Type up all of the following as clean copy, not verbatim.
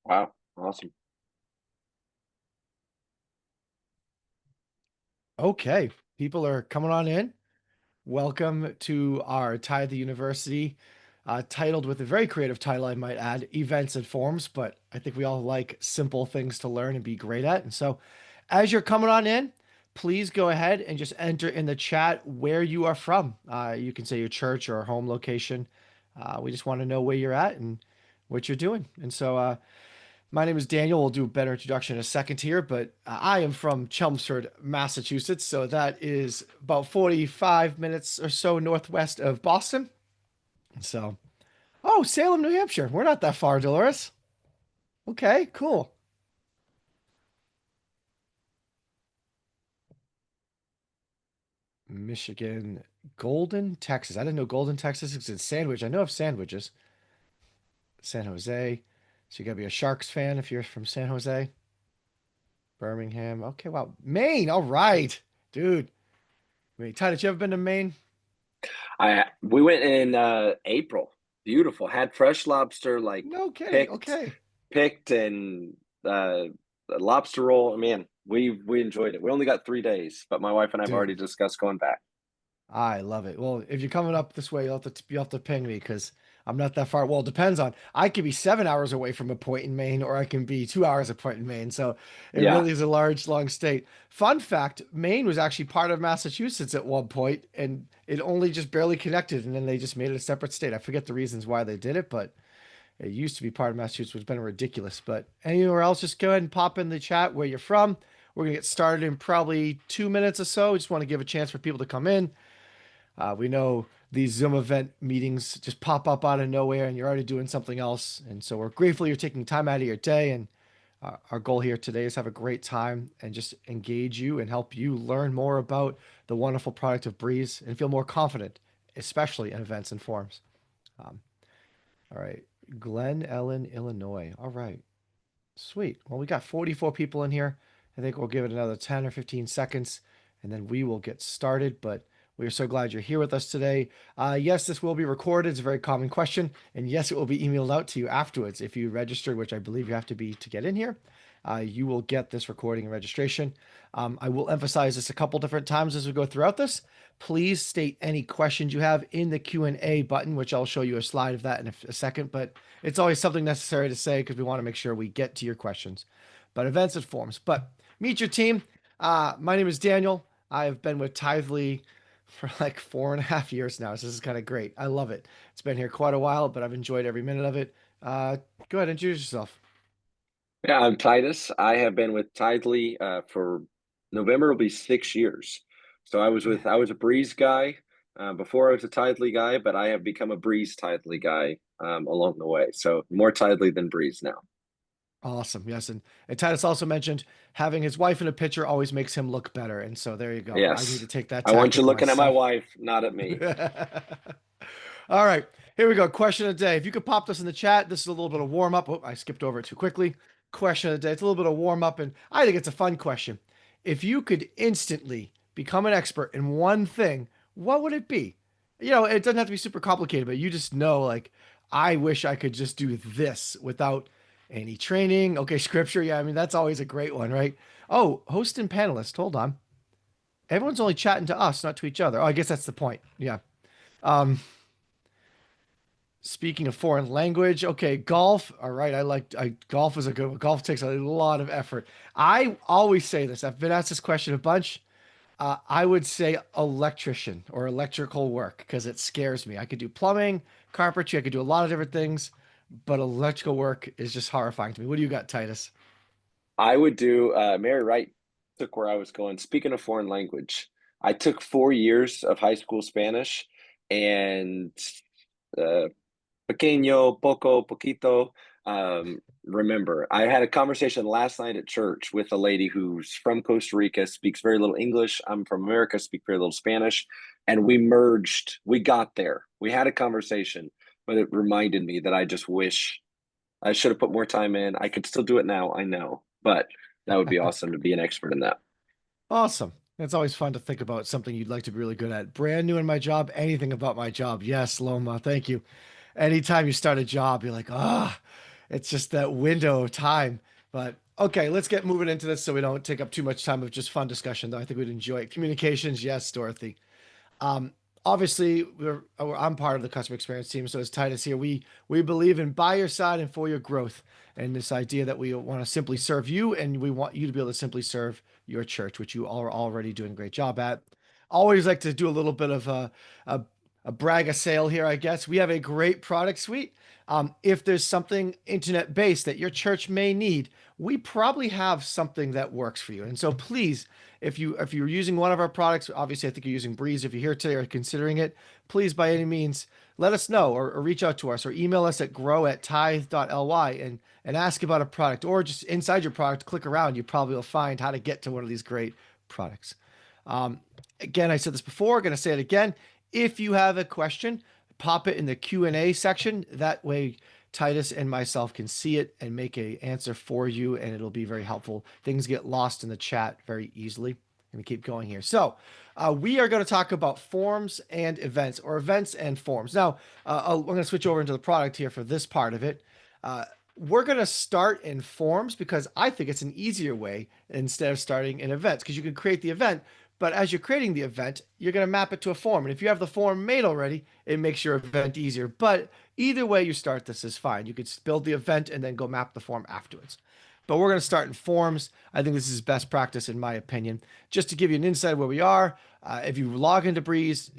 Wow. Awesome. Okay, people are coming on in. Welcome to our Tithely University, titled with a very creative title, I might add, Events and Forms, but I think we all like simple things to learn and be great at. And so, as you're coming on in, please go ahead and just enter in the chat where you are from. You can say your church or home location. We just want to know where you're at and what you're doing. And so, my name is Daniel. We'll do a better introduction in a second here, but I am from Chelmsford, Massachusetts. So that is about 45 minutes or so northwest of Boston. So, oh, Salem, New Hampshire. We're not that far, Dolores. Okay, cool. Michigan, Golden, Texas. I didn't know Golden, Texas is in Sandwich. I know of sandwiches. San Jose. So you gotta be a Sharks fan if you're from San Jose. Birmingham. Okay, wow. Maine. All right, dude. Wait, Ty, did you ever been to Maine? I we went in April. Beautiful. Had fresh lobster, like No kidding. picked, Okay. picked, and the lobster roll. Man, we enjoyed it. We only got 3 days, but my wife and I have already Dude, discussed going back. I love it. Well, if you're coming up this way, you'll have to ping me because I'm not that far. Well, it depends on. I could be 7 hours away from a point in Maine, or I can be 2 hours a point in Maine. So it Yeah. really is a large, long state. Fun fact: Maine was actually part of Massachusetts at one point, and it only just barely connected, and then they just made it a separate state. I forget the reasons why they did it, but it used to be part of Massachusetts, which has been ridiculous. But anywhere else, just go ahead and pop in the chat where you're from. We're gonna get started in probably 2 minutes or so. Just want to give a chance for people to come in. We know these Zoom event meetings just pop up out of nowhere and you're already doing something else. And so we're grateful you're taking time out of your day. And our goal here today is have a great time and just engage you and help you learn more about the wonderful product of Breeze and feel more confident, especially in events and forums. Um, all right. Glen Ellen, Illinois. All right. Sweet. Well, we got 44 people in here. I think we'll give it another 10 or 15 seconds and then we will get started. But we are so glad you're here with us today. Yes, this will be recorded. It's a very common question. And yes, it will be emailed out to you afterwards. If you registered, which I believe you have to be to get in here, you will get this recording and registration. I will emphasize this a couple different times as we go throughout this. Please state any questions you have in the Q&A button, which I'll show you a slide of that in a second. But it's always something necessary to say because we want to make sure we get to your questions. But events and forms. But meet your team. My name is Daniel. I have been with Tithely for like 4.5 years now. So this is kind of great. I love it. It's been here quite a while, but I've enjoyed every minute of it. Go ahead, introduce yourself. Yeah, I'm Titus. I have been with Tithely for November will be 6 years. So Man, I was a Breeze guy before I was a Tithely guy, but I have become a Breeze Tithely guy along the way. So more Tithely than Breeze now. awesome. Yes, and Titus also mentioned having his wife in a picture always makes him look better. And so there you go. I need Yes. to take that I want you tactic looking at my myself. wife, not at me. All right, here we go. Question of the day. If you could pop this in the chat, this is a little bit of warm up. Oh, I skipped over it too quickly. Question of the day. It's a little bit of warm up, and I think it's a fun question. If you could instantly become an expert in one thing, what would it be? It doesn't have to be super complicated, but you just know, like, I wish I could just do this without any training. Okay, scripture. Yeah, I mean, that's always a great one, right? Oh, host and panelist. Hold on. Everyone's only chatting to us, not to each other. Oh, I guess that's the point. Yeah. Um, Speaking of foreign language, okay, golf. All right, golf is a good one. Golf takes a lot of effort. I always say this. I've been asked this question a bunch. I would say electrician or electrical work because it scares me. I could do plumbing, carpentry. I could do a lot of different things, but electrical work is just horrifying to me. What do you got, Titus? I would do Mary Wright took where I was going. Speaking of foreign language, I took 4 years of high school Spanish and uh, pequeño, poco, poquito. Remember, I had a conversation last night at church with a lady who's from Costa Rica, speaks very little English. I'm from America, speak very little Spanish. And we merged. We got there. We had a conversation, but it reminded me that I just wish I should have put more time in. I could still do it now, I know, but that would be awesome to be an expert in that. Awesome. It's always fun to think about something you'd like to be really good at. Brand new in my job, anything about my job. Yes, Loma, thank you. Anytime you start a job, you're like, ah. It's just that window of time. But okay, let's get moving into this so we don't take up too much time of just fun discussion, though. I think we'd enjoy it. Communications, yes, Dorothy. Um, Obviously, I'm part of the customer experience team, so as Titus here, we believe in by your side and for your growth, and this idea that we want to simply serve you, and we want you to be able to simply serve your church, which you are already doing a great job at. Always like to do a little bit of a, a brag a sale here, I guess. We have a great product suite. If there's something internet based that your church may need, we probably have something that works for you. And so please, if you're using one of our products, obviously I think you're using Breeze. If you're here today or considering it, please by any means let us know or reach out to us or email us at grow@tithe.ly and ask about a product, or just inside your product, click around. You probably will find how to get to one of these great products. Um, Again, I said this before, going to say it again. If you have a question, pop it in the Q&A section. That way Titus and myself can see it and make a answer for you, and it'll be very helpful. Things get lost in the chat very easily. I'm going to keep going here. So we are going to talk about forms and events, or events and forms. Now, I'm going to switch over into the product here for this part of it. We're going to start in forms because I think it's an easier way instead of starting in events, because you can create the event, but as you're creating the event, you're going to map it to a form. And if you have the form made already, it makes your event easier. But either way you start, this is fine. You could build the event and then go map the form afterwards. But we're going to start in forms. I think this is best practice in my opinion. Just to give you an insight where we are, if you log into Breeze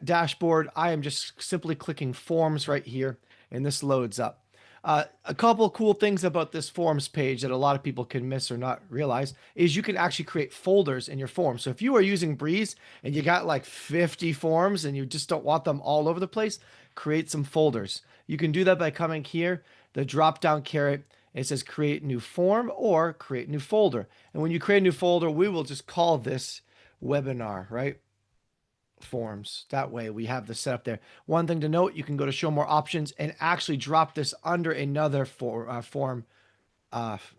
dashboard, I am just simply clicking forms right here, and this loads up. A couple cool things about this forms page that a lot of people can miss or not realize is you can actually create folders in your form. So if you are using Breeze and you got like 50 forms and you just don't want them all over the place, create some folders. You can do that by coming here, the drop down caret. It says create new form or create new folder. And when you create a new folder, we will just call this webinar, right? Forms. That way we have the setup there. One thing to note, you can go to show more options and actually drop this under another form.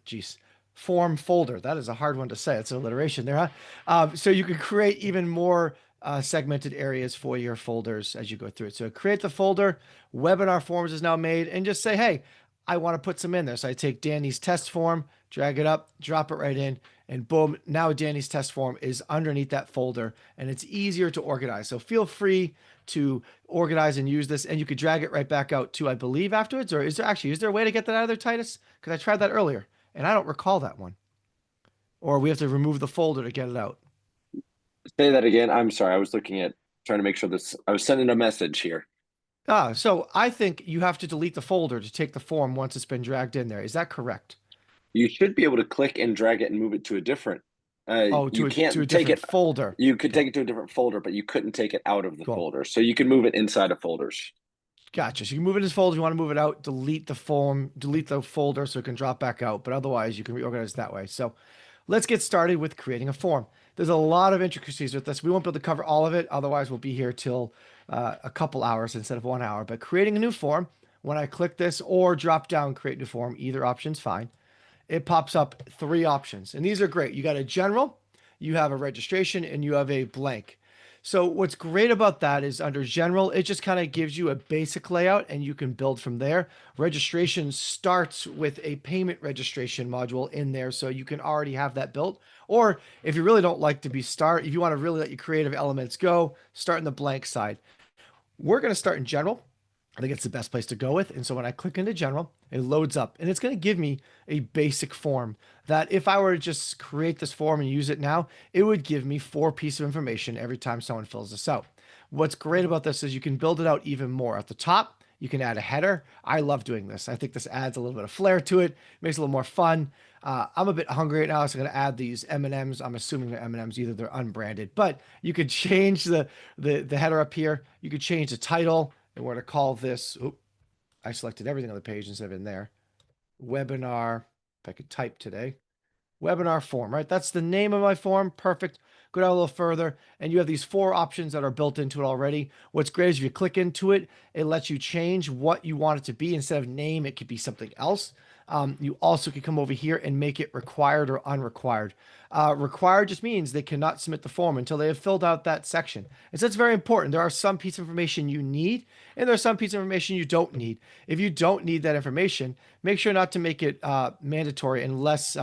Geez, form folder. That is a hard one to say. It's an alliteration there, huh? So you can create even more segmented areas for your folders as you go through it. So create the folder, webinar forms is now made, and just say, hey, I want to put some in there. So I take Danny's test form, drag it up, drop it right in, and boom, now Danny's test form is underneath that folder, and it's easier to organize. So feel free to organize and use this, and you could drag it right back out too, I believe, afterwards. Or is there a way to get that out of there, Titus? Because I tried that earlier, and I don't recall that one. Or we have to remove the folder to get it out. Say that again. I'm sorry. I was looking at trying to make sure this. I was sending a message here. So I think you have to delete the folder to take the form once it's been dragged in there. Is that correct? You should be able to click and drag it and move it to a different. Oh, You to a can't take different it. folder. You could Okay, take it to a different folder, but you couldn't take it out of the cool. folder. So you can move it inside of folders. Gotcha. So you can move it in this folder. You want to move it out, delete the form, delete the folder so it can drop back out. But otherwise, you can reorganize that way. So let's get started with creating a form. There's a lot of intricacies with this. We won't be able to cover all of it. Otherwise, we'll be here till a couple hours instead of 1 hour. But creating a new form, when I click this or drop down create new form, either option's fine. It pops up three options. And these are great. You got a general, you have a registration, and you have a blank. So what's great about that is under general, it just kind of gives you a basic layout and you can build from there. Registration starts with a payment registration module in there. So you can already have that built. Or if you really don't like to if you want to really let your creative elements go, start in the blank side. We're going to start in general. I think it's the best place to go with. And so when I click into general, it loads up and it's going to give me a basic form that if I were to just create this form and use it now, it would give me 4 pieces of information every time someone fills this out. What's great about this is you can build it out even more. At the top, you can add a header. I love doing this. I think this adds a little bit of flair to it, makes it a little more fun. I'm a bit hungry right now, so I'm going to add these M&Ms. I'm assuming they're M&Ms, either they're unbranded, but you could change the header up here. You could change the title. And we're going to call this, I selected everything on the page instead of in there. Webinar, if I could type today. Webinar form, right? That's the name of my form. Perfect. Go down a little further, and you have these 4 options that are built into it already. What's great is if you click into it, it lets you change what you want it to be. Instead of name, it could be something else. You also can come over here and make it required or unrequired. Required just means they cannot submit the form until they have filled out that section. And so it's very important. There are some pieces of information you need, and there are some pieces of information you don't need. If you don't need that information, make sure not to make it mandatory unless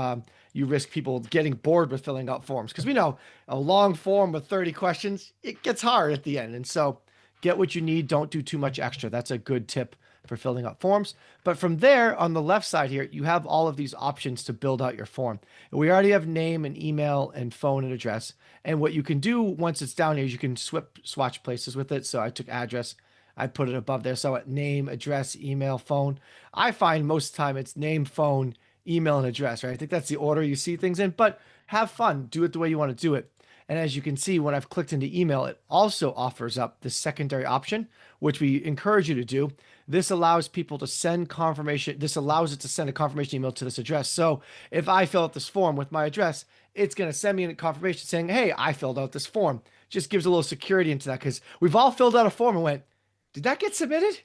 you risk people getting bored with filling out forms. Because we know a long form with 30 questions, it gets hard at the end. And so get what you need. Don't do too much extra. That's a good tip for filling out forms. But from there, on the left side here, you have all of these options to build out your form. We already have name and email and phone and address. And what you can do once it's down here is you can swatch places with it. So I took address, I put it above there. So name, address, email, phone. I find most of the time it's name, phone, email, and address, right? I think that's the order you see things in, but have fun. Do it the way you want to do it. And as you can see, when I've clicked into email, it also offers up the secondary option, which we encourage you to do. This allows people to send confirmation. This allows it to send a confirmation email to this address. So if I fill out this form with my address, it's going to send me a confirmation saying, hey, I filled out this form. Just gives a little security into that because we've all filled out a form and went, did that get submitted?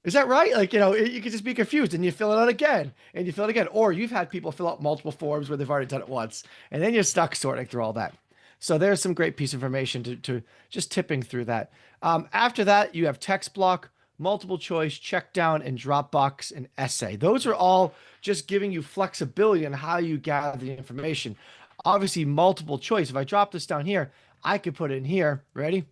Is that right? Like, you could just be confused and you fill it out again and you fill it again. Or you've had people fill out multiple forms where they've already done it once and then you're stuck sorting through all that. So there's some great piece of information to just tipping through that. After that, you have text block, multiple choice, check down, and Dropbox and essay. Those are all just giving you flexibility on how you gather the information. Obviously, multiple choice. If I drop this down here, I could put it in here. Ready?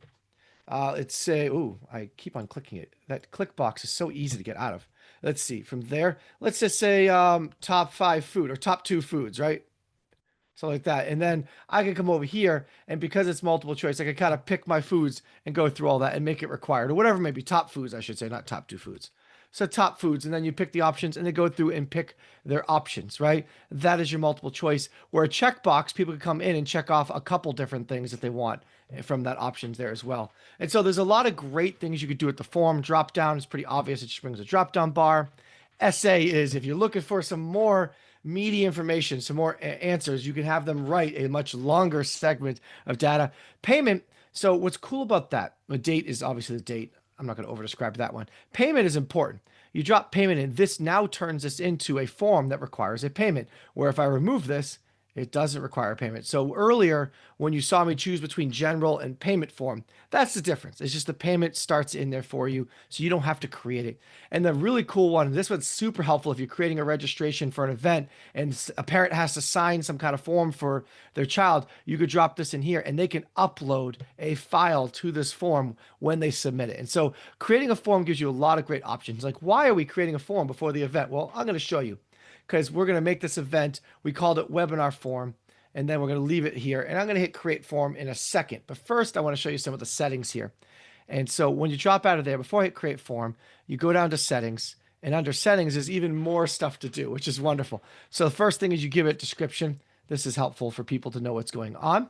Let's say, ooh, I keep on clicking it. That click box is so easy to get out of. Let's see. From there, let's just say top 5 food or top 2 foods, right? So like that. And then I can come over here and because it's multiple choice, I can kind of pick my foods and go through all that and make it required or whatever, maybe top foods, I should say, not top 2 foods. So top foods, and then you pick the options and they go through and pick their options, right? That is your multiple choice. Where a checkbox, people can come in and check off a couple different things that they want from that options there as well. And so there's a lot of great things you could do with the form. Drop down is pretty obvious. It just brings a drop down bar. Essay is if you're looking for some more meaty information, some more answers, you can have them write a much longer segment of data. Payment. So what's cool about that? The date is obviously the date. I'm not going to over describe that one. Payment is important. You drop payment in. This now turns this into a form that requires a payment. Where if I remove this, it doesn't require payment. So earlier, when you saw me choose between general and payment form, that's the difference. It's just the payment starts in there for you, so you don't have to create it. And the really cool one, this one's super helpful if you're creating a registration for an event and a parent has to sign some kind of form for their child, you could drop this in here and they can upload a file to this form when they submit it. And so creating a form gives you a lot of great options. Like, why are we creating a form before the event? Well, I'm going to show you. Because we're going to make this event. We called it webinar form, and then we're going to leave it here. And I'm going to hit create form in a second. But first, I want to show you some of the settings here. And so when you drop out of there, before I hit create form, you go down to settings. And under settings, there's even more stuff to do, which is wonderful. So the first thing is you give it description. This is helpful for people to know what's going on.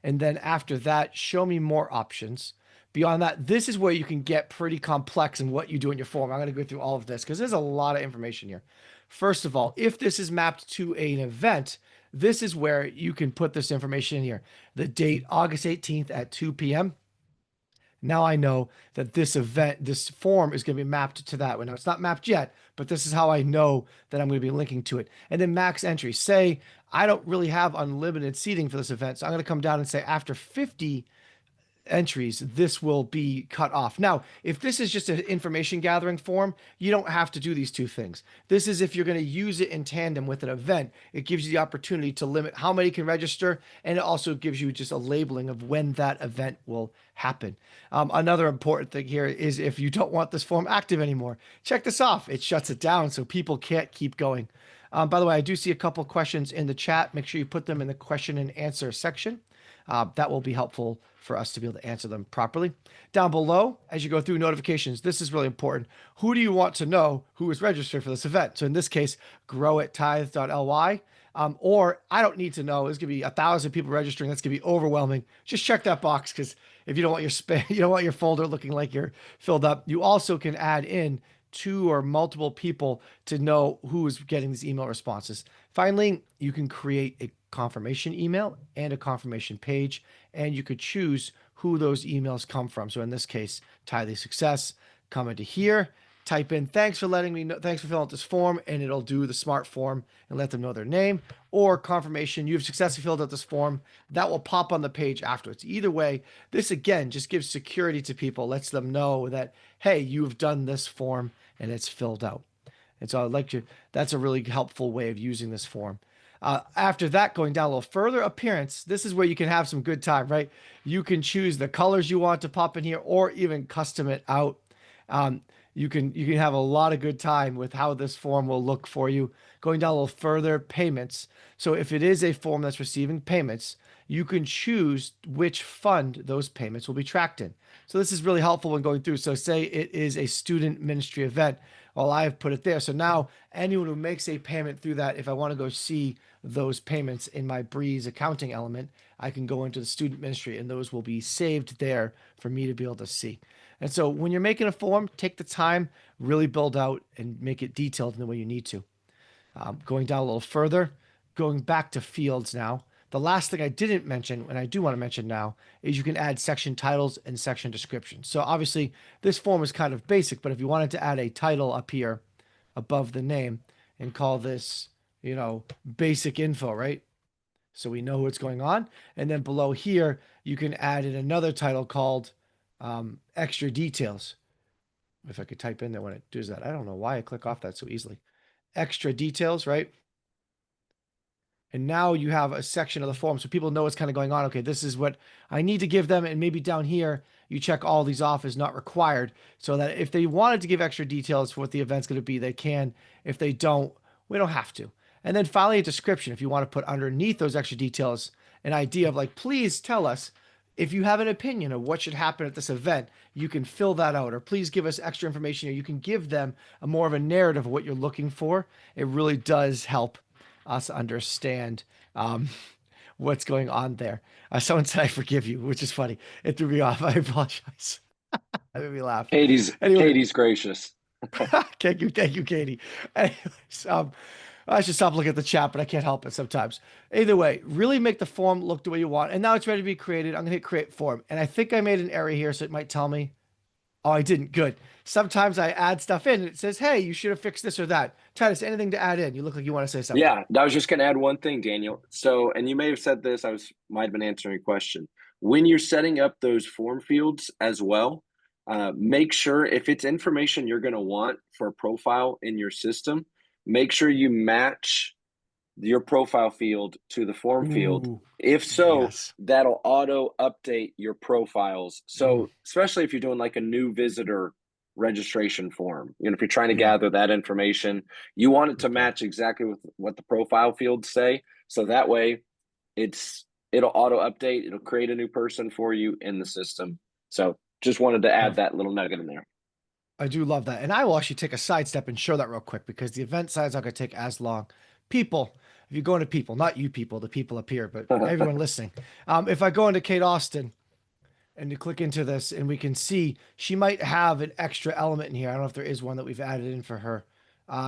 And then after that, show me more options. Beyond that, this is where you can get pretty complex in what you do in your form. I'm going to go through all of this because there's a lot of information here. First of all, if this is mapped to an event, this is where you can put this information in here. The date, August 18th at 2 p.m. Now I know that this event, this form is going to be mapped to that one. Now it's not mapped yet, but this is how I know that I'm going to be linking to it. And then max entry. Say I don't really have unlimited seating for this event. So I'm going to come down and say after 50 entries, this will be cut off. Now, if this is just an information gathering form, you don't have to do these two things. This is if you're going to use it in tandem with an event, it gives you the opportunity to limit how many can register, and it also gives you just a labeling of when that event will happen. Another important thing here is if you don't want this form active anymore, check this off. It shuts it down so people can't keep going. By the way, I do see a couple questions in the chat. Make sure you put them in the question and answer section. That will be helpful for us to be able to answer them properly. Down below, as you go through notifications, this is really important. Who do you want to know who is registered for this event? So in this case, grow at tithe.ly. Or I don't need to know. There's going to be 1,000 people registering. That's going to be overwhelming. Just check that box because if you don't want your you don't want your folder looking like you're filled up. You also can add in 2 or multiple people to know who is getting these email responses. Finally, you can create a confirmation email and a confirmation page, and you could choose who those emails come from. So in this case, Tithely Success, come into here, type in, thanks for letting me know, thanks for filling out this form, and it'll do the smart form and let them know their name, or confirmation, you've successfully filled out this form. That will pop on the page afterwards. Either way, this again just gives security to people, lets them know that, hey, you've done this form and it's filled out. And so I'd like to, that's a really helpful way of using this form. After that, going down a little further, appearance, this is where you can have some good time, right? You can choose the colors you want to pop in here or even custom it out. Um, you can have a lot of good time with how this form will look for you. Going down a little further, payments. So if it is a form that's receiving payments, you can choose which fund those payments will be tracked in. So this is really helpful when going through. So say it is a student ministry event. Well, I have put it there. So now anyone who makes a payment through that, if I want to go see those payments in my Breeze accounting element, I can go into the student ministry and those will be saved there for me to be able to see. And so when you're making a form, take the time, really build out and make it detailed in the way you need to. Going down a little further, going back to fields now. The last thing I didn't mention, and I do want to mention now, is you can add section titles and section descriptions. So obviously this form is kind of basic, but if you wanted to add a title up here above the name and call this, basic info, right? So we know what's going on. And then below here, you can add in another title called extra details. If I could type in there when it does that. I don't know why I click off that so easily. Extra details, right? And now you have a section of the form so people know what's kind of going on. Okay, this is what I need to give them. And maybe down here, you check all these off as not required so that if they wanted to give extra details for what the event's going to be, they can. If they don't, we don't have to. And then finally, a description. If you want to put underneath those extra details, an idea of like, please tell us if you have an opinion of what should happen at this event, you can fill that out, or please give us extra information, or you can give them a more of a narrative of what you're looking for. It really does help us understand what's going on there. Someone said, I forgive you, which is funny. It threw me off. I apologize. That made me laugh. Anyway, Katie's gracious. thank you, Katie. Anyways, I should stop looking at the chat, but I can't help it sometimes. Either way, really make the form look the way you want. And now it's ready to be created. I'm going to hit create form. And I think I made an error here, so it might tell me. Oh, I didn't. Good. Sometimes I add stuff in and it says, hey, you should have fixed this or that. Titus, anything to add in? You look like you want to say something. Yeah, I was just going to add one thing, Daniel. So, and you may have said this, might have been answering a question. When you're setting up those form fields as well, make sure if it's information you're going to want for a profile in your system, make sure you match your profile field to the form field. Ooh, If so, yes. that'll auto update your profiles. Mm, So, especially if you're doing like a new visitor registration form, if you're trying to yeah. gather that information, you want it to Okay. match exactly with what the profile fields say. So that way it'll auto update, it'll create a new person for you in the system. So just wanted to add Perfect. that little nugget in there. I do love that. And I will actually take a sidestep and show that real quick because the event size not going to take as long. People, if you go into people, not you people, the people up here, but everyone listening. If I go into Kate Austin and you click into this and we can see she might have an extra element in here. I don't know if there is one that we've added in for her.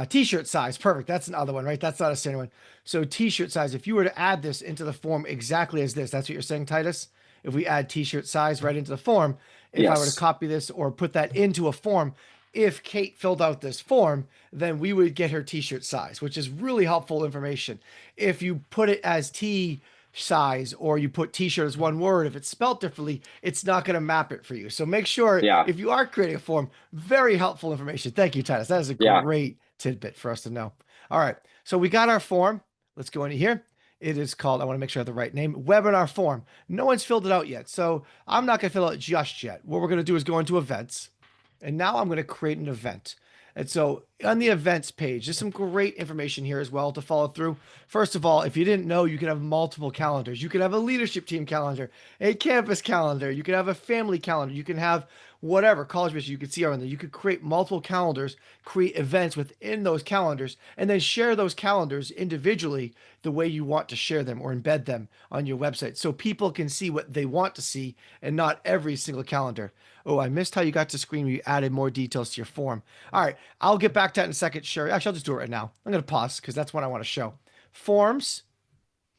T-shirt size. Perfect. That's another one, right? That's not a standard one. So t-shirt size, if you were to add this into the form exactly as this, that's what you're saying, Titus? If we add t-shirt size right into the form, if I were to Yes. copy this or put that into a form, if Kate filled out this form, then we would get her t-shirt size, which is really helpful information. If you put it as T size or you put t-shirt as one word, if it's spelled differently, it's not going to map it for you. So make sure Yeah. if you are creating a form, very helpful information. Thank you, Titus. That is a Yeah. great tidbit for us to know. All right. So we got our form. Let's go into here. It is called, I want to make sure I have the right name, webinar form. No one's filled it out yet. So I'm not going to fill it just yet. What we're going to do is go into events. And now I'm going to create an event. And so on the events page, there's some great information here as well to follow through. First of all, if you didn't know, you can have multiple calendars. You can have a leadership team calendar, a campus calendar. You can have a family calendar. You can have whatever college mission you can see on there. You could create multiple calendars, create events within those calendars, and then share those calendars individually the way you want to share them or embed them on your website so people can see what they want to see and not every single calendar. Oh, I missed how you got to screen where you added more details to your form. All right, I'll get back to that in a second. Sure. Actually, I'll just do it right now. I'm going to pause because that's what I want to show. Forms.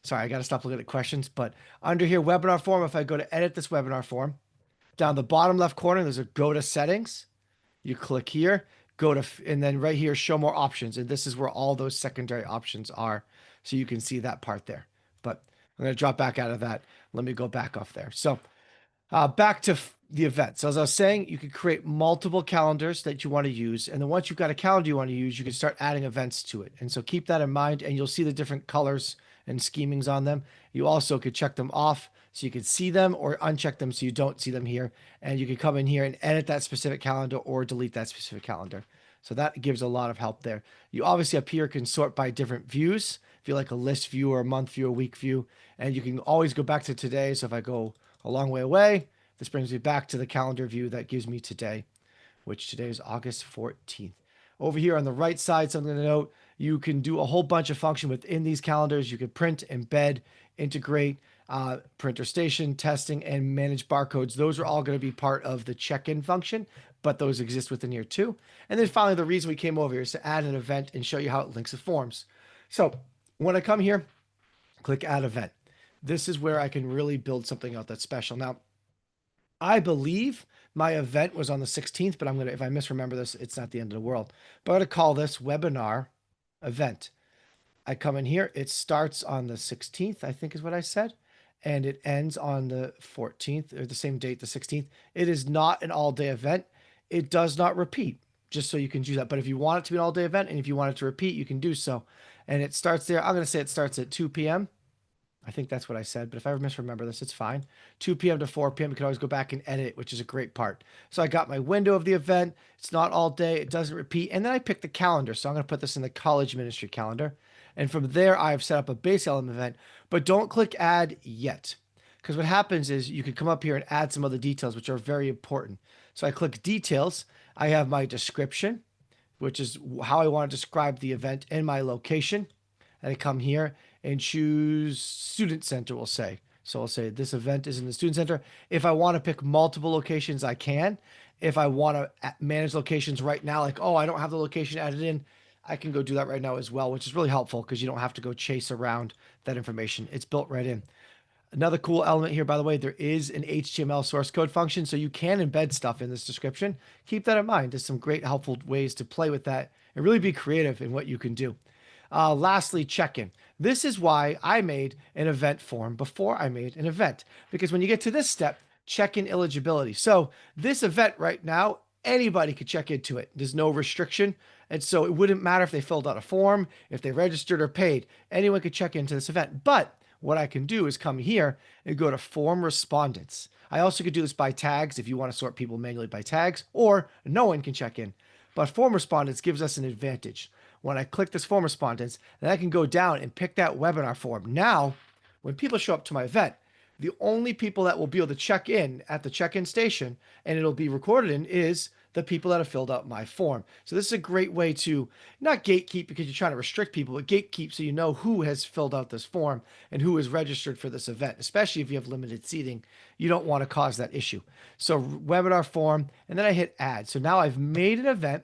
Sorry, I got to stop looking at questions. But under here, webinar form, if I go to edit this webinar form, down the bottom left corner, there's a go to settings. You click here. go to, and then right here, show more options. And this is where all those secondary options are. So you can see that part there. But I'm going to drop back out of that. Let me go back off there. So back to the event. So as I was saying, you can create multiple calendars that you want to use. And then once you've got a calendar you want to use, you can start adding events to it. And so keep that in mind, and you'll see the different colors and schemings on them. You also could check them off so you can see them, or uncheck them so you don't see them here. And you can come in here and edit that specific calendar or delete that specific calendar. So that gives a lot of help there. You obviously up here can sort by different views. If you like a list view or a month view or week view, and you can always go back to today. So if I go a long way away, this brings me back to the calendar view that gives me today, which today is August 14th. Over here on the right side, something to note, you can do a whole bunch of function within these calendars. You can print, embed, integrate, printer station, testing, and manage barcodes. Those are all going to be part of the check-in function, but those exist within here too. And then finally, the reason we came over here is to add an event and show you how it links to forms. So when I come here, click add event. This is where I can really build something out that's special. Now, I believe my event was on the 16th, but if I misremember this, it's not the end of the world. But I'm going to call this webinar event. I come in here. It starts on the 16th, I think is what I said. And it ends on the 14th, or the same date, the 16th. It is not an all day event. It does not repeat, just so you can do that. But if you want it to be an all day event, and if you want it to repeat, you can do so. And it starts there. I'm going to say it starts at 2 p.m. I think that's what I said, but if I misremember this, it's fine. 2 p.m. to 4 p.m. You can always go back and edit it, which is a great part. So I got my window of the event. It's not all day. It doesn't repeat. And then I picked the calendar. So I'm going to put this in the college ministry calendar. And from there, I've set up a base element event, but don't click add yet. Because what happens is you can come up here and add some other details, which are very important. So I click details. I have my description, which is how I want to describe the event, and my location. And I come here and choose student center, we'll say. So I'll say this event is in the student center. If I want to pick multiple locations, I can. If I want to manage locations right now, like, oh, I don't have the location added in, I can go do that right now as well, which is really helpful because you don't have to go chase around that information. It's built right in. Another cool element here, by the way, there is an HTML source code function, so you can embed stuff in this description. Keep that in mind. There's some great helpful ways to play with that and really be creative in what you can do. Lastly, check-in. This is why I made an event form before I made an event, because when you get to this step, check-in eligibility. So this event right now, anybody could check into it. There's no restriction. And so it wouldn't matter if they filled out a form, if they registered or paid, anyone could check into this event. But what I can do is come here and go to form respondents. I also could do this by tags if you want to sort people manually by tags, or no one can check in. But form respondents gives us an advantage. When I click this form respondents, then I can go down and pick that webinar form. Now, when people show up to my event, the only people that will be able to check in at the check-in station, and it'll be recorded in, is the people that have filled out my form. So this is a great way to not gatekeep because you're trying to restrict people, but gatekeep so you know who has filled out this form and who is registered for this event, especially if you have limited seating. You don't want to cause that issue. So webinar form, and then I hit add. So now I've made an event,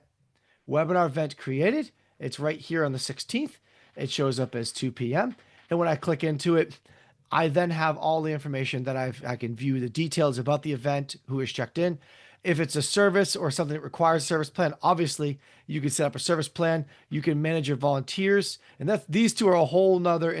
webinar event created. It's right here on the 16th. It shows up as 2 p.m. And when I click into it, I then have all the information that I can view the details about the event, who is checked in. If it's a service or something that requires a service plan, obviously you can set up a service plan. You can manage your volunteers, and these two are a whole nother,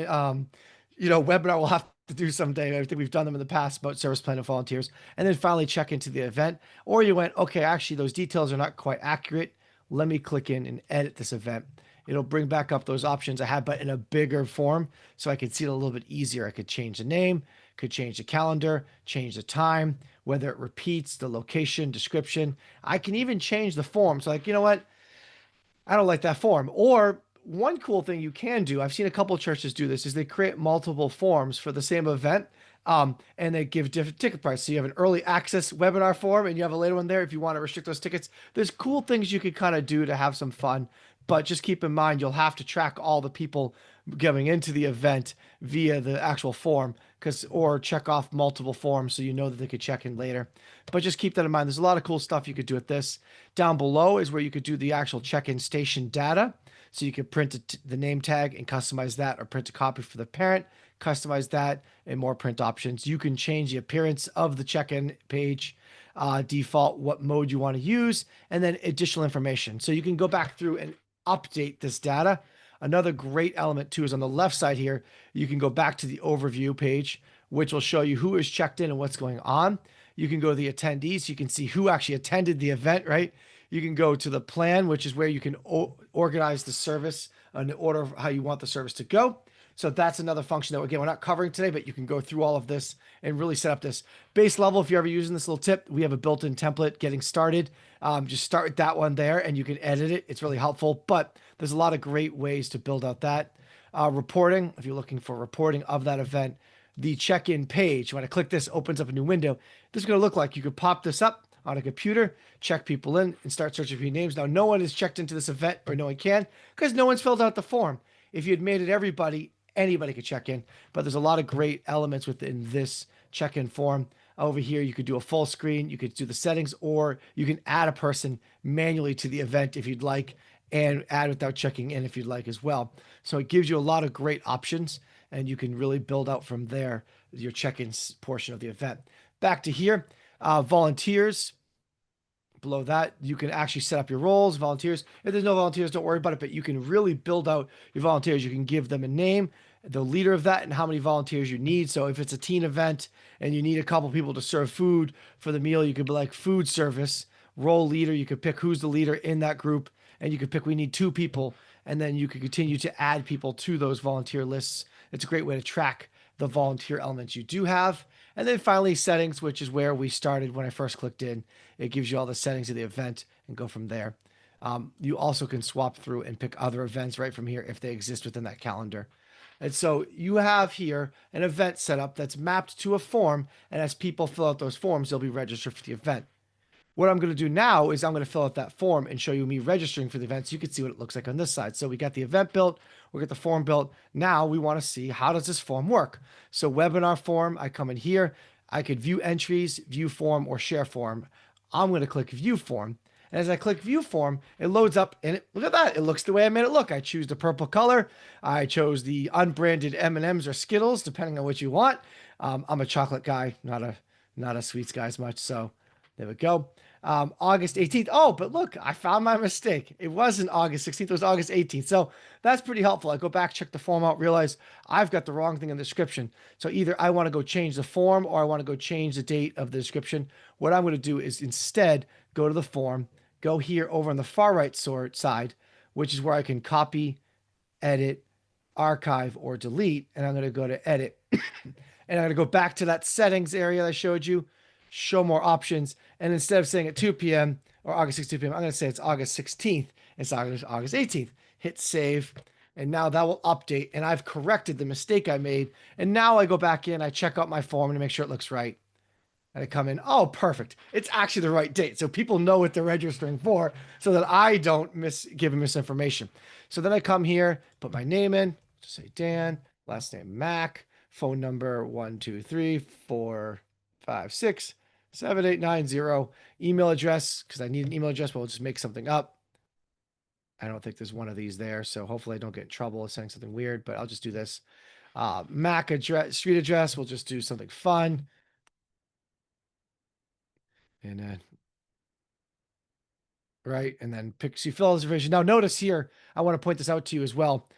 webinar we'll have to do someday. I think we've done them in the past about service plan and volunteers, and then finally check into the event. Or you went, okay, actually those details are not quite accurate. Let me click in and edit this event. It'll bring back up those options I had, but in a bigger form, so I could see it a little bit easier. I could change the name, could change the calendar, change the time, whether it repeats, the location, description. I can even change the form. So like, you know what? I don't like that form. Or one cool thing you can do, I've seen a couple of churches do this, is they create multiple forms for the same event. And they give different ticket prices. So you have an early access webinar form and you have a later one there if you want to restrict those tickets. There's cool things you could kind of do to have some fun, but just keep in mind, you'll have to track all the people going into the event via the actual form, or check off multiple forms so you know that they could check in later. But just keep that in mind. There's a lot of cool stuff you could do with this. Down below is where you could do the actual check-in station data. So you could print the name tag and customize that, or print a copy for the parent, customize that, and more print options. You can change the appearance of the check-in page. default, what mode you want to use, and then additional information. So you can go back through and update this data. Another great element too is on the left side here, you can go back to the overview page, which will show you who is checked in and what's going on. You can go to the attendees, so you can see who actually attended the event, right? You can go to the plan, which is where you can organize the service in the order of how you want the service to go. So that's another function that, again, we're not covering today, but you can go through all of this and really set up this base level. If you're ever using this little tip, we have a built-in template getting started. Just start with that one there and you can edit it. It's really helpful, but there's a lot of great ways to build out that. Reporting, if you're looking for reporting of that event, the check-in page, when I click this, opens up a new window. This is going to look like you could pop this up on a computer, check people in, and start searching for your names. Now, no one is checked into this event, or no one can, because no one's filled out the form. If you had made it everybody, anybody could check in, but there's a lot of great elements within this check-in form. Over here, you could do a full screen, you could do the settings, or you can add a person manually to the event if you'd like, and add without checking in if you'd like as well. So it gives you a lot of great options, and you can really build out from there your check-in portion of the event. Back to here, volunteers. Below that, you can actually set up your roles, volunteers. If there's no volunteers, don't worry about it, but you can really build out your volunteers. You can give them a name, the leader of that, and how many volunteers you need. So if it's a teen event and you need a couple people to serve food for the meal, you could be like food service, role leader. You could pick who's the leader in that group, and you could pick, we need 2 people, and then you could continue to add people to those volunteer lists. It's a great way to track the volunteer elements you do have. And then finally, settings, which is where we started when I first clicked in. It gives you all the settings of the event and go from there. You also can swap through and pick other events right from here if they exist within that calendar. And so you have here an event set up that's mapped to a form. And as people fill out those forms, they'll be registered for the event. What I'm going to do now is I'm going to fill out that form and show you me registering for the event so you can see what it looks like on this side. So we got the event built, we got the form built. Now we want to see, how does this form work? So webinar form, I come in here, I could view entries, view form, or share form. I'm going to click view form. And as I click view form, it loads up and look at that. It looks the way I made it look. I choose the purple color. I chose the unbranded M&Ms or Skittles, depending on what you want. I'm a chocolate guy, not a sweets guy as much. So there we go. August 18th. Oh, but look, I found my mistake. It wasn't August 16th. It was August 18th. So that's pretty helpful. I go back, check the form out, realize I've got the wrong thing in the description. So either I want to go change the form or I want to go change the date of the description. What I'm going to do is instead go to the form, go here over on the far right side, which is where I can copy, edit, archive, or delete. And I'm going to go to edit. And I'm going to go back to that settings area I showed you, show more options. And instead of saying at 2 p.m. or August 16th p.m., I'm going to say it's August 16th. It's August 18th. Hit save. And now that will update. And I've corrected the mistake I made. And now I go back in, I check out my form to make sure it looks right. And I come in, oh, perfect. It's actually the right date. So people know what they're registering for so that I don't give them misinformation. So then I come here, put my name in, just say Dan, last name Mac, phone number 123-456-7890, email address, because I need an email address, but we'll just make something up. I don't think there's one of these there, so hopefully I don't get in trouble with saying something weird, but I'll just do this. Mac address, street address, we'll just do something fun. And right, and then pick, so you fill out this information. Now notice here, I want to point this out to you as well.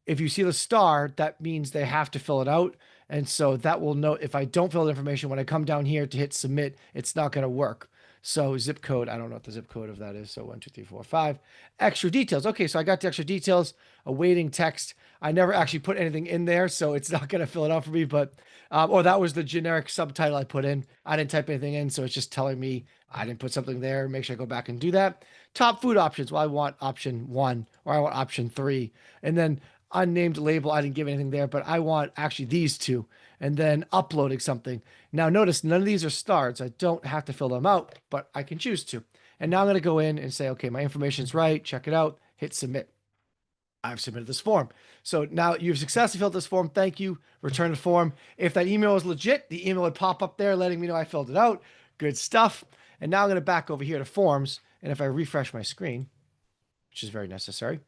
If you see the star, that means they have to fill it out. And so that will note if I don't fill the information, when I come down here to hit submit, it's not going to work. So zip code, I don't know what the zip code of that is. So 1, 2, 3, 4, 5. Extra details. Okay, so I got the extra details, awaiting text. I never actually put anything in there, so it's not going to fill it out for me. But, or that was the generic subtitle I put in. I didn't type anything in, so it's just telling me I didn't put something there. Make sure I go back and do that. Top food options. Well, I want option 1 or I want option 3. And then unnamed label, I didn't give anything there, but I want actually these 2. And then uploading something. Now notice none of these are stars. I don't have to fill them out, but I can choose to. And now I'm going to go in and say, okay, my information's right. Check it out. Hit submit. I've submitted this form. So now you've successfully filled this form. Thank you. Return the form. If that email was legit, the email would pop up there letting me know I filled it out. Good stuff. And now I'm going to back over here to forms. And if I refresh my screen, which is very necessary,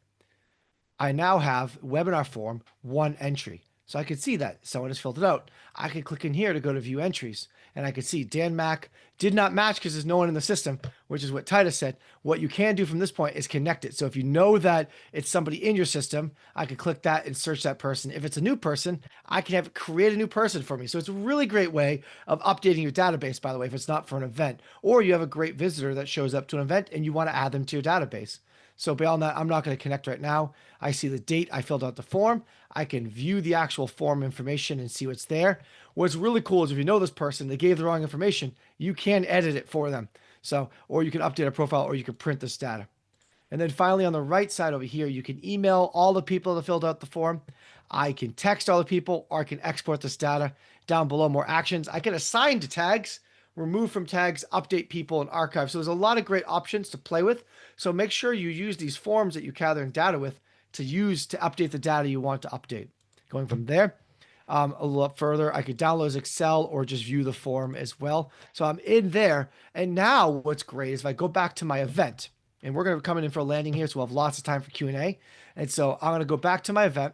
I now have webinar form 1 entry. So I could see that someone has filled it out. I could click in here to go to view entries, and I could see Dan Mack did not match because there's no one in the system, which is what Titus said. What you can do from this point is connect it. So if you know that it's somebody in your system, I could click that and search that person. If it's a new person, I can have it create a new person for me. So it's a really great way of updating your database, by the way, if it's not for an event, or you have a great visitor that shows up to an event and you want to add them to your database. So beyond that, I'm not going to connect right now. I see the date I filled out the form. I can view the actual form information and see what's there. What's really cool is if you know this person, they gave the wrong information, you can edit it for them. So, or you can update a profile or you can print this data. And then finally, on the right side over here, you can email all the people that filled out the form. I can text all the people, or I can export this data. Down below, more actions. I can assign to tags, remove from tags, update people, and archive. So there's a lot of great options to play with. So make sure you use these forms that you gather in data with to use to update the data you want to update. Going from there, a little further, I could download as Excel or just view the form as well. So I'm in there. And now what's great is if I go back to my event, and we're going to be coming in for a landing here, so we'll have lots of time for Q&A. And so I'm going to go back to my event.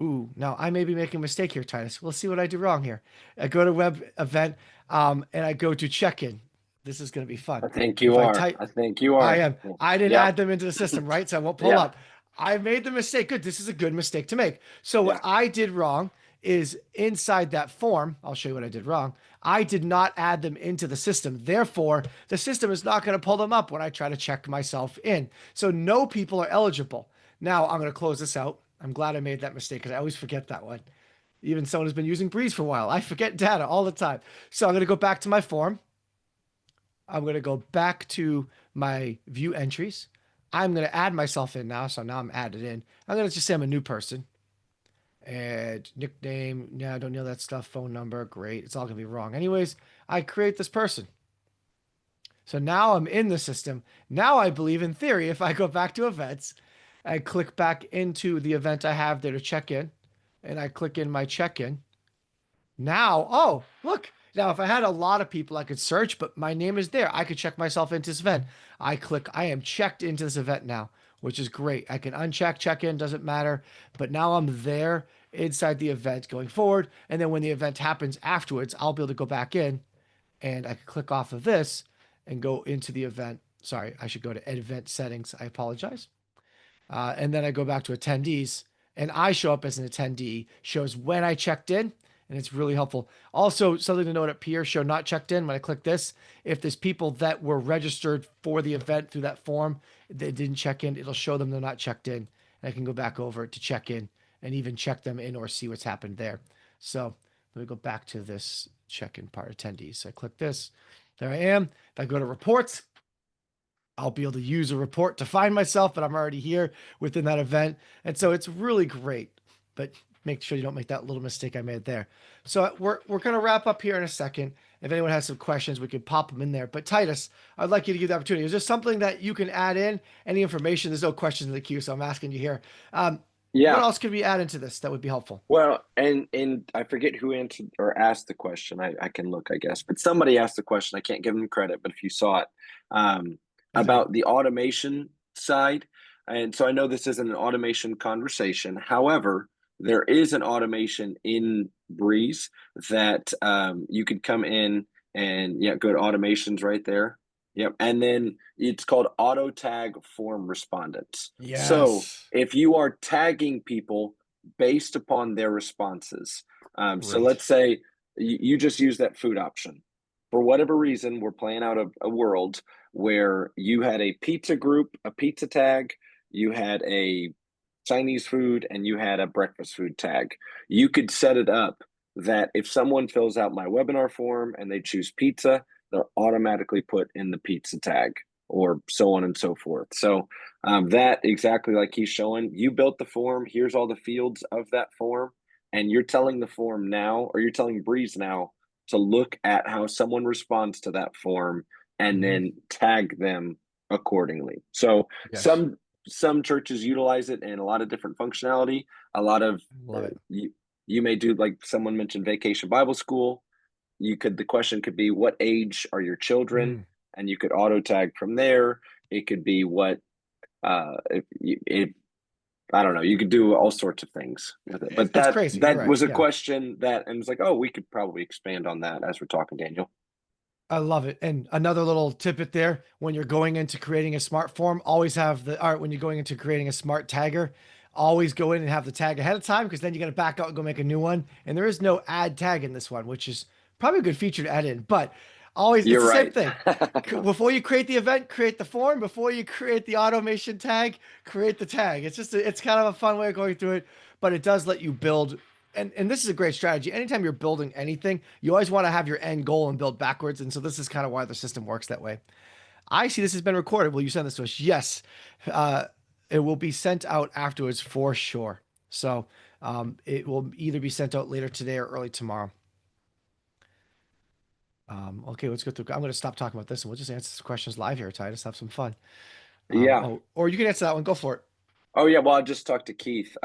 Ooh, now I may be making a mistake here, Titus. We'll see what I do wrong here. I go to web event, and I go to check-in. This is going to be fun. I think If you I are. type, I think you I are. am. I didn't Yep. add them into the system, right? So I won't pull Yeah. up. I made the mistake. Good. This is a good mistake to make. So what Yeah. I did wrong is inside that form, I'll show you what I did wrong. I did not add them into the system. Therefore, the system is not going to pull them up when I try to check myself in. So no people are eligible. Now I'm going to close this out. I'm glad I made that mistake because I always forget that one. Even someone who's been using Breeze for a while, I forget data all the time. So I'm going to go back to my form. I'm going to go back to my view entries. I'm going to add myself in now. So now I'm added in. I'm going to just say I'm a new person. And nickname, yeah, I don't know that stuff. Phone number, great. It's all going to be wrong. Anyways, I create this person. So now I'm in the system. Now I believe in theory, if I go back to events, I click back into the event I have there to check in, and I click in my check in. Now, oh, look. Now, if I had a lot of people, I could search, but my name is there. I could check myself into this event. I click, I am checked into this event now, which is great. I can uncheck, check in, doesn't matter. But now I'm there inside the event going forward. And then when the event happens afterwards, I'll be able to go back in and I can click off of this and go into the event. Sorry, I should go to event settings. I apologize. And then I go back to attendees and I show up as an attendee, shows when I checked in, and it's really helpful. Also, something to note up here, show not checked in. When I click this, if there's people that were registered for the event through that form that didn't check in, it'll show them they're not checked in. And I can go back over to check in and even check them in or see what's happened there. So let me go back to this check-in part, attendees. So I click this. There I am. If I go to reports, I'll be able to use a report to find myself, but I'm already here within that event. And so it's really great, but make sure you don't make that little mistake I made there. So we're going to wrap up here in a second. If anyone has some questions, we could pop them in there. But Titus, I'd like you to give the opportunity. Is there something that you can add in? Any information? There's no questions in the queue, so I'm asking you here. What Yeah. else could we add into this that would be helpful? Well, and I forget who answered or asked the question. I can look, I guess, but somebody asked the question. I can't give them credit, but if you saw it, um, I did. about the automation side, and so I know this isn't an automation conversation. However, there is an automation in Breeze that you could come in and yeah, go to automations right there. Yep, and then it's called auto tag form respondents. So Yes. if you are tagging people based upon their responses. So Great. let's say you just use that food option. For whatever reason, we're playing out a world where you had a pizza group, a pizza tag, you had a Chinese food, and you had a breakfast food tag. You could set it up that if someone fills out my webinar form and they choose pizza, they're automatically put in the pizza tag or so on and so forth. So that exactly like he's showing, you built the form. Here's all the fields of that form, and you're telling the form now, or you're telling Breeze now to look at how someone responds to that form and Mm-hmm. then tag them accordingly. So Yes. some churches utilize it in a lot of different functionality. A lot of Love it. you may do like someone mentioned vacation Bible school. You could the question could be what age are your children, Mm. and you could auto tag from there. It could be what if I don't know. You could do all sorts of things with it. But It's that crazy. You're that right. was a Yeah. question that, and it's like, oh, we could probably expand on that as we're talking, Daniel. I love it. And another little tidbit there, when you're going into creating a smart form, always have the art when you're going into creating a smart tagger, always go in and have the tag ahead of time because then you got to back out and go make a new one. And there is no add tag in this one, which is probably a good feature to add in. But always, it's You're the same right. thing. Before you create the event, create the form. Before you create the automation tag, create the tag. It's just, it's kind of a fun way of going through it, but it does let you build and this is a great strategy. Anytime you're building anything, you always want to have your end goal and build backwards. And so this is kind of why the system works that way. I see this has been recorded. Will you send this to us? Yes. Uh, it will be sent out afterwards for sure. So it will either be sent out later today or early tomorrow. Okay, let's go through. I'm going to stop talking about this and we'll just answer some questions live here, Titus. Have some fun. Yeah. Oh, or you can answer that one. Go for it. Oh yeah. Well, I just talked to Keith.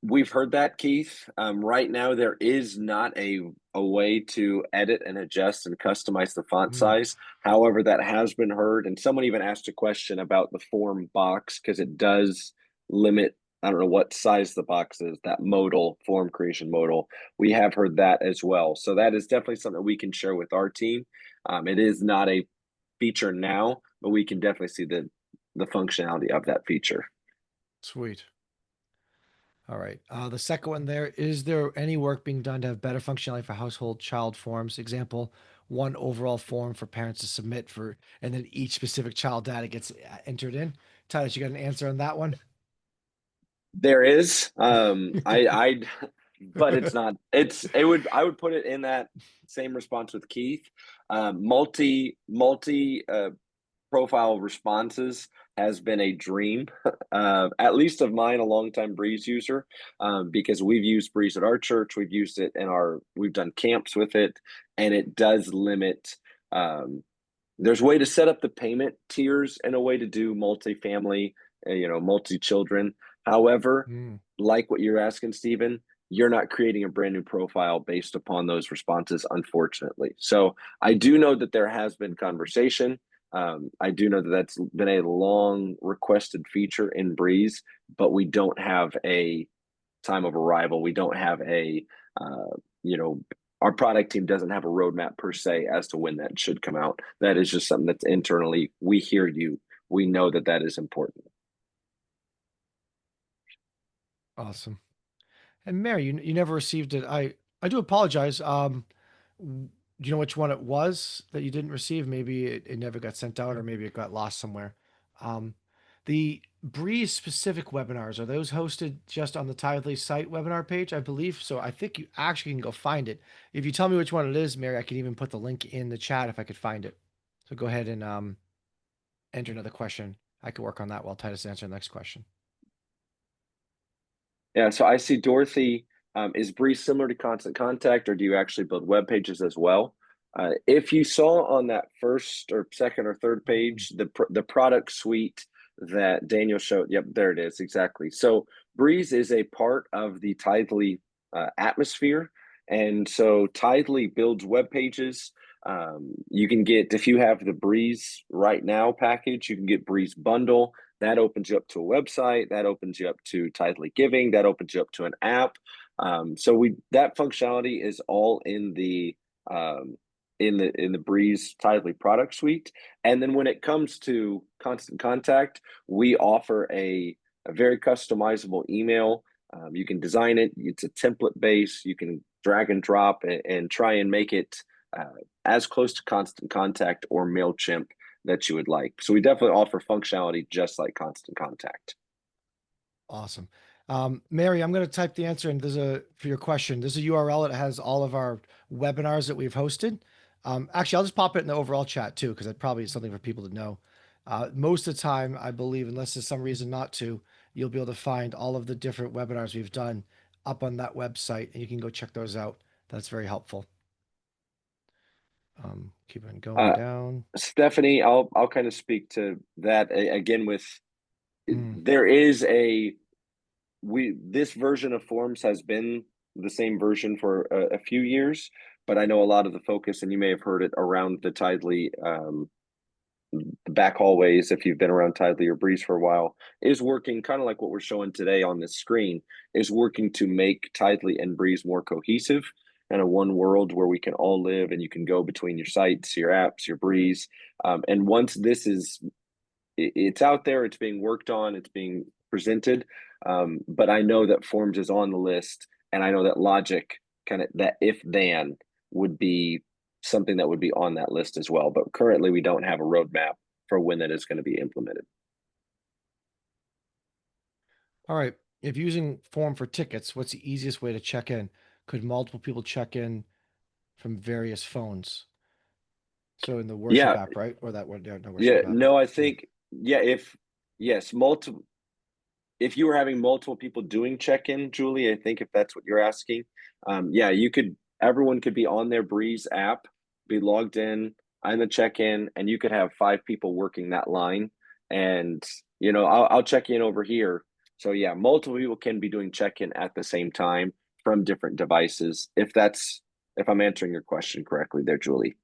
We've heard that, Keith. Right now, there is not a way to edit and adjust and customize the font Mm, size. However, that has been heard, and someone even asked a question about the form box because it does limit. I don't know what size the box is. That modal form creation modal. We have heard that as well. So that is definitely something we can share with our team. It is not a feature now, but we can definitely see the functionality of that feature. sweet. All right. The second one there, is there any work being done to have better functionality for household child forms? Example, one overall form for parents to submit for, and then each specific child data gets entered in. Titus, you got an answer on that one? There is. But it's not. I would put it in that same response with Keith. Multi profile responses has been a dream, at least of mine, a longtime Breeze user, because we've used Breeze at our church. We've used it in we've done camps with it, and it does limit. Um, there's a way to set up the payment tiers and a way to do multifamily, multi-children. However, Mm, like what you're asking, Stephen, you're not creating a brand new profile based upon those responses, unfortunately. So I do know that there has been conversation. I do know that that's been a long requested feature in Breeze, but we don't have a time of arrival. We don't have uh, you know, our product team doesn't have a roadmap per se as to when that should come out. That is just something that's internally. We hear you. We know that that is important. awesome. And Mary, you never received it. I do apologize. Do you know which one it was that you didn't receive? Maybe it never got sent out, or maybe it got lost somewhere. Um, the Breeze specific webinars, are those hosted just on the Tithely site webinar page? I believe so. I think you actually can go find it. If you tell me which one it is, Mary, I can even put the link in the chat if I could find it. So go ahead and enter another question. I could work on that while Titus answers the next question. Yeah, so I see Dorothy. Is Breeze similar to Constant Contact, or do you actually build web pages as well? If you saw on that first or second or third Mm, page the product suite that Daniel showed, yep, there it is exactly. So Breeze is a part of the Tithely atmosphere, and so Tithely builds web pages. You can get, if you have the Breeze right now package, you can get Breeze bundle. That opens you up to a website. That opens you up to Tithely Giving. That opens you up to an app. So we that functionality is all um, in the Breeze Tithely product suite. And then when it comes to Constant Contact, we offer a very customizable email. You can design it. It's a template base. You can drag and drop and try and make it uh, as close to Constant Contact or Mailchimp that you would like. So we definitely offer functionality just like Constant Contact. awesome. Mary, I'm going to type the answer and for your question, there's a URL that has all of our webinars that we've hosted. Actually, I'll just pop it in the overall chat too, because it probably is something for people to know. Most of the time, I believe, unless there's some reason not to, you'll be able to find all of the different webinars we've done up on that website, and you can go check those out. That's very helpful. Keep on going Uh, down. Stephanie, I'll kind of speak to that again with Mm, there is a we this version of Forms has been the same version for a few years, but I know a lot of the focus, and you may have heard it around the Tidely the back hallways, if you've been around Tithely or Breeze for a while, is working kind of like what we're showing today on this screen, is working to make Tithely and Breeze more cohesive and a one world where we can all live and you can go between your sites, your apps, your Breeze. And once this is, it's out there, it's being worked on, it's being presented. But I know that Forms is on the list, and I know that Logic, kind of that if then, would be something that would be on that list as well. But currently, we don't have a roadmap for when that is going to be implemented. All right. If using form for tickets, what's the easiest way to check in? Could multiple people check in from various phones? So in the worship Yeah, app, right? Or that one, no yeah, worship app, but no, I yeah. think yeah, if yes, multiple. If you were having multiple people doing check-in, Julie, I think if that's what you're asking, yeah, you could. Everyone could be on their Breeze app, be logged in. I'm a check-in, and you could have 5 people working that line. And I'll check in over here. So yeah, multiple people can be doing check-in at the same time from different devices. If I'm answering your question correctly, there, Julie.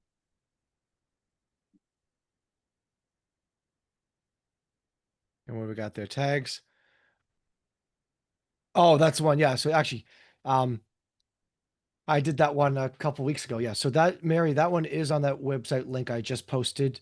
And what we got there? Tags. Oh, that's one. Yeah. So actually, um, I did that one a couple weeks ago. Yeah. So that Mary, that one is on that website link I just posted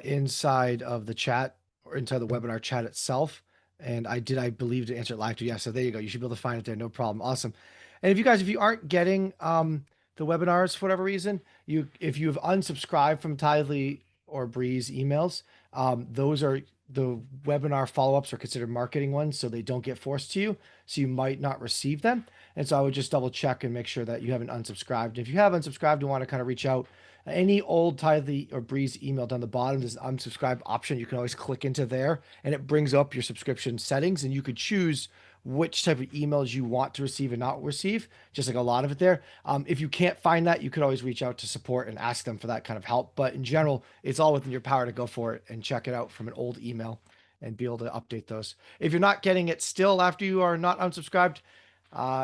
inside of the chat or inside the webinar chat itself. And I believe, to answer it live too. Yeah. So there you go. You should be able to find it there. No problem. Awesome. And if you aren't getting the webinars for whatever reason, if you've unsubscribed from Tithely or Breeze emails, those are the webinar follow-ups are considered marketing ones, so they don't get forced to you. So you might not receive them. And so I would just double check and make sure that you haven't unsubscribed. If you have unsubscribed and want to kind of reach out, any old Tithely or Breeze email down the bottom, there's an unsubscribe option. You can always click into there and it brings up your subscription settings and you could choose which type of emails you want to receive and not receive, just like a lot of it there. If you can't find that, you could always reach out to support and ask them for that kind of help. But in general, it's all within your power to go for it and check it out from an old email and be able to update those. If you're not getting it still after you are not unsubscribed,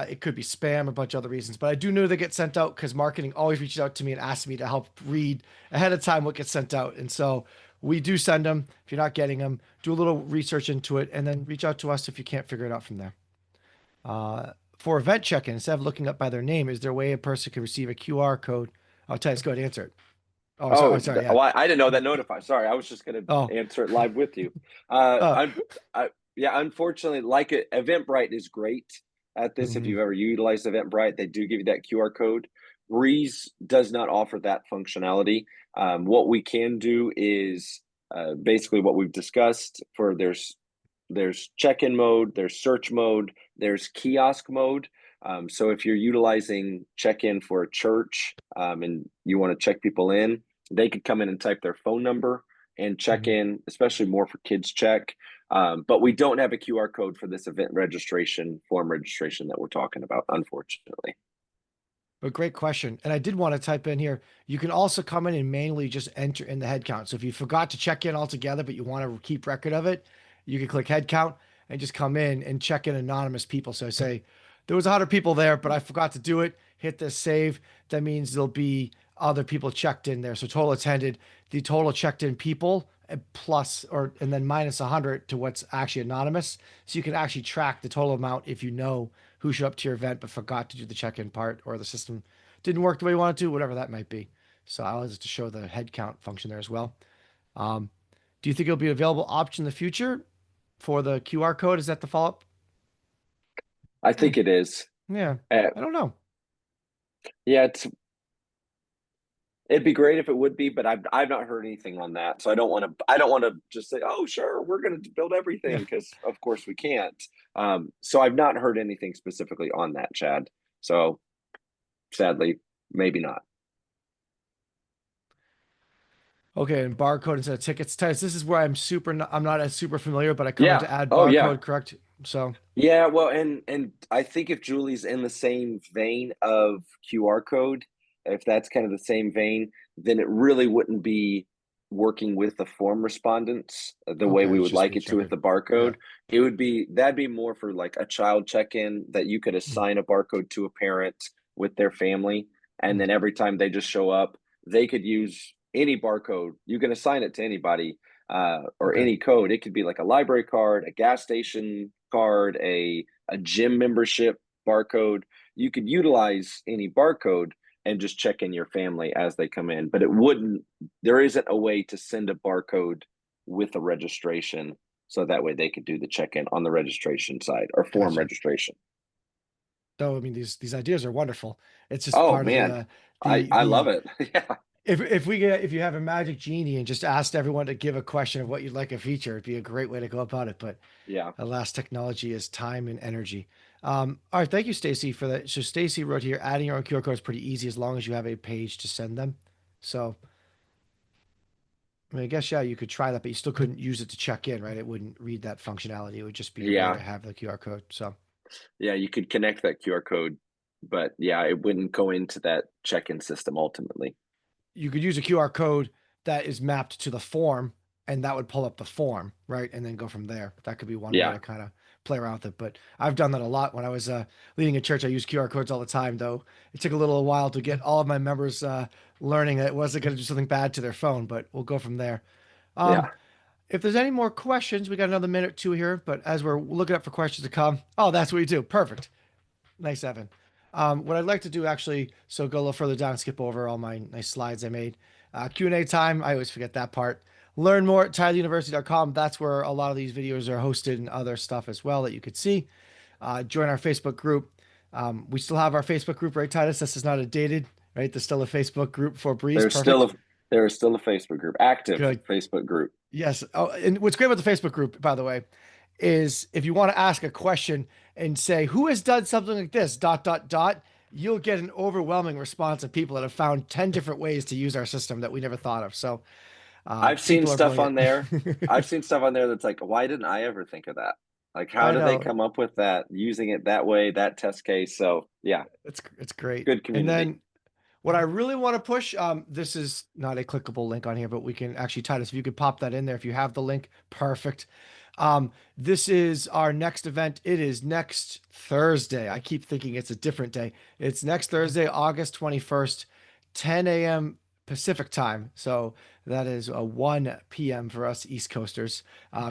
it could be spam, a bunch of other reasons, but I do know they get sent out because marketing always reaches out to me and asks me to help read ahead of time what gets sent out. And so we do send them. If you're not getting them, do a little research into it and then reach out to us if you can't figure it out from there. For event check-in, instead of looking up by their name, is there a way a person can receive a QR code? Oh, Titus, go ahead, answer it. Oh, sorry. Oh, Oh, sorry. Yeah. I didn't know that notified. Sorry, I was just going Oh, to answer it live with you. uh, Yeah, unfortunately, like Eventbrite is great at this. If mhm. you've ever utilized Eventbrite, they do give you that QR code. Breeze does not offer that functionality. What we can do is basically what we've discussed. For there's check-in mode, there's search mode, there's kiosk mode. So if you're utilizing check-in for a church and you want to check people in, they could come in and type their phone number and check Mhm. in, especially more for kids check. But we don't have a QR code for this event registration, form registration that we're talking about, unfortunately. But great question. And I did want to type in here. You can also come in and manually just enter in the head count. So if you forgot to check in altogether, but you want to keep record of it, you can click head count and just come in and check in anonymous people. So say there was 100 people there, but I forgot to do it. Hit this save. That means there'll be other people checked in there. So total attended, the total checked in people plus or and then minus 100 to what's actually anonymous. So you can actually track the total amount if you know who showed up to your event but forgot to do the check-in part or the system didn't work the way you wanted to, whatever that might be. So I was to show the head count function there as well. Um, do you think it'll be an available option in the future for the QR code? Is that the follow-up? I Hmm. think it is. Yeah, Uh, I don't know. yeah, it'd be great if it would be, but I've not heard anything on that. So I don't want to just say, oh sure, we're going to build Yeah. everything because of course we can't. So I've not heard anything specifically on that, Chad. So sadly, maybe not. Okay, and barcode instead of tickets. Titus, this is where I'm not as super familiar, but I come in Yeah. to add Oh yeah. barcode, correct? So, Yeah, well, and I think if Julie's in the same vein of QR code, if that's kind of the same vein, then it really wouldn't be working with the form respondents the way okay, we it's would just like me it to with checking. the Yeah. barcode. That'd be more for like a child check-in that you could assign a barcode to a parent with their family, and then every time they just show up, they could use any barcode. You can assign it to anybody, or Okay. any code. It could be like a library card, a gas station card, a gym membership barcode. You could utilize any barcode and just check in your family as they come in. But it wouldn't. There isn't a way to send a barcode with a registration, so that way they could do the check in on the registration side or form Gotcha. registration. So I mean, these ideas are wonderful. It's just Oh part of man, I love the it. Yeah, if we get if you have a magic genie and just asked everyone to give a question of what you'd like a feature, it'd be a great way to go about it. But yeah. alas, technology is time and energy. All right, thank you, Stacy, for that. So Stacy wrote here, adding your own QR code is pretty easy as long as you have a page to send them. So I mean, I guess yeah, you could try that, but you still couldn't use it to check in, right? It wouldn't read that functionality. It would just be a way to Yeah, have the QR code. So yeah, you could connect that QR code, but yeah, it wouldn't go into that check-in system ultimately. you could use a QR code that is mapped to the form, and that would pull up the form, right? And then go from there. That could be one way Yeah, to kind of play around with it. But I've done that a lot when I was leading a church. I used QR codes all the time, though. It took a little while to get all of my members learning that it wasn't going to do something bad to their phone, but we'll go from there. Um, yeah. if there's any more questions, we got another minute or two here. But as we're looking up for questions to come, oh, that's what we do. Perfect. Nice, Evan. What I'd like to do actually, so go a little further down, skip over all my nice slides I made. Q&A time, I always forget that part. Learn more at tithelyuniversity.com. That's where a lot of these videos are hosted and other stuff as well that you could see. Join our Facebook group. We still have our Facebook group, right, Titus? This is not a dated, right? There's still a Facebook group for Breeze. There's still Perfect. a there is still a Facebook group, active Good. Facebook group. Yes. Oh, and what's great about the Facebook group, by the way, is if you want to ask a question and say, who has done something like this, dot, dot, dot, you'll get an overwhelming response of people that have found 10 different ways to use our system that we never thought of. So I've seen people are stuff on brilliant. there. I've seen stuff on there that's like, why didn't I ever think of that? Like, how I did they know. come up with that, using it that way, that test case? So yeah, It's great. good And community. then what I really want to push, this is not a clickable link on here, but we can actually, Titus, if you could pop that in there, if you have the link, perfect. This is our next event. It is next Thursday. I keep thinking it's a different day. It's next Thursday, August 21st, 10 a.m. Pacific time. So that is a 1 p.m. for us East Coasters.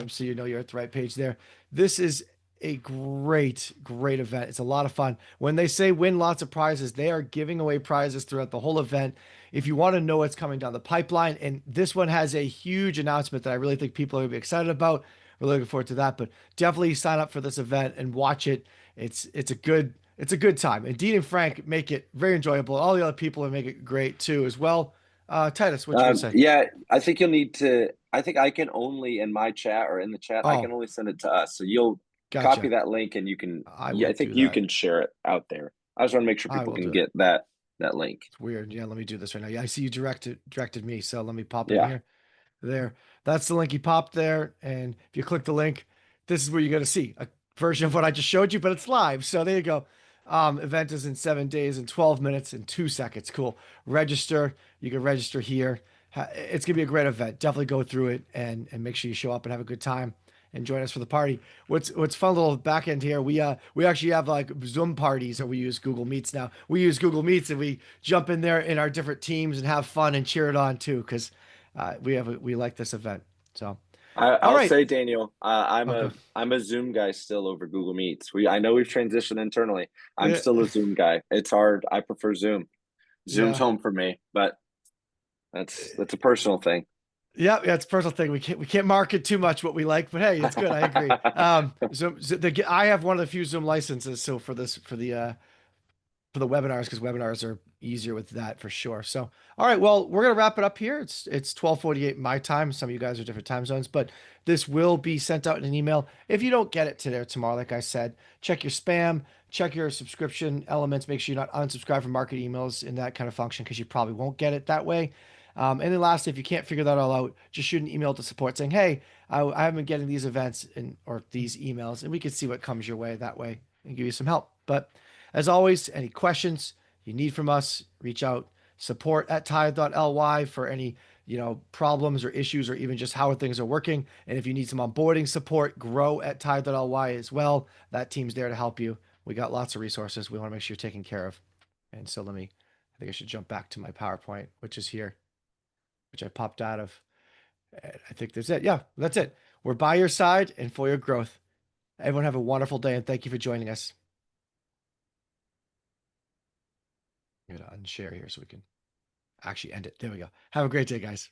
So you know you're at the right page there. This is a great event. It's a lot of fun. When they say win lots of prizes, they are giving away prizes throughout the whole event. If you want to know what's coming down the pipeline, and this one has a huge announcement that I really think people are going to be excited about. We're looking forward to that, but definitely sign up for this event and watch it. It's a good time. And Dean and Frank make it very enjoyable. All the other people make it great too as well. Titus, what you gonna say? Yeah, I think you'll need to. I think I can only in my chat or in the chat, I can Oh, only send it to us. So you'll copy gotcha. that link and you can. I Yeah, will I think do you that. can share it out there. I just want to make sure I people will can do it. get that link. It's weird. Yeah, let me do this right now. Yeah, I see you directed me, so let me pop it in Yeah. here. There. That's the link you popped there. And if you click the link, this is where you're going to see a version of what I just showed you, but it's live. So there you go. Event is in 7 days and 12 minutes and 2 seconds. Cool. Register. You can register here. It's going to be a great event. Definitely go through it and make sure you show up and have a good time and join us for the party. What's fun little back end here? We actually have like Zoom parties, or we use Google Meets now. We use Google Meets and we jump in there in our different teams and have fun and cheer it on too, because we like this event. So, all I'll right. say, Daniel, Okay. I'm a Zoom guy still over Google Meets. I know we've transitioned internally. I'm Yeah. still a Zoom guy. It's hard. I prefer Zoom. Zoom's Yeah. home for me, but that's a personal thing. Yeah, yeah, it's a personal thing. We can't market too much what we like, but hey, it's good. I agree. I have one of the few Zoom licenses, so for the webinars, because webinars are easier with that for sure. So, all right, well, we're gonna wrap it up here. It's 12:48 my time. Some of you guys are different time zones, but this will be sent out in an email. If you don't get it today or tomorrow, like I said, check your spam, check your subscription elements. Make sure you're not unsubscribed from market emails in that kind of function, because you probably won't get it that way. And then lastly, if you can't figure that all out, just shoot an email to support saying, "Hey, I haven't been getting these events or these emails," and we can see what comes your way that way and give you some help. But as always, any questions you need from us, reach out. Support at tithe.ly for any problems or issues, or even just how things are working. And if you need some onboarding support, grow at tithe.ly as well. That team's there to help you. We got lots of resources. We want to make sure you're taken care of. And so I think I should jump back to my PowerPoint, which is here. which I popped out of. And I think that's it. Yeah, that's it. We're by your side and for your growth. Everyone have a wonderful day and thank you for joining us. I'm gonna unshare here so we can actually end it. There we go. Have a great day, guys.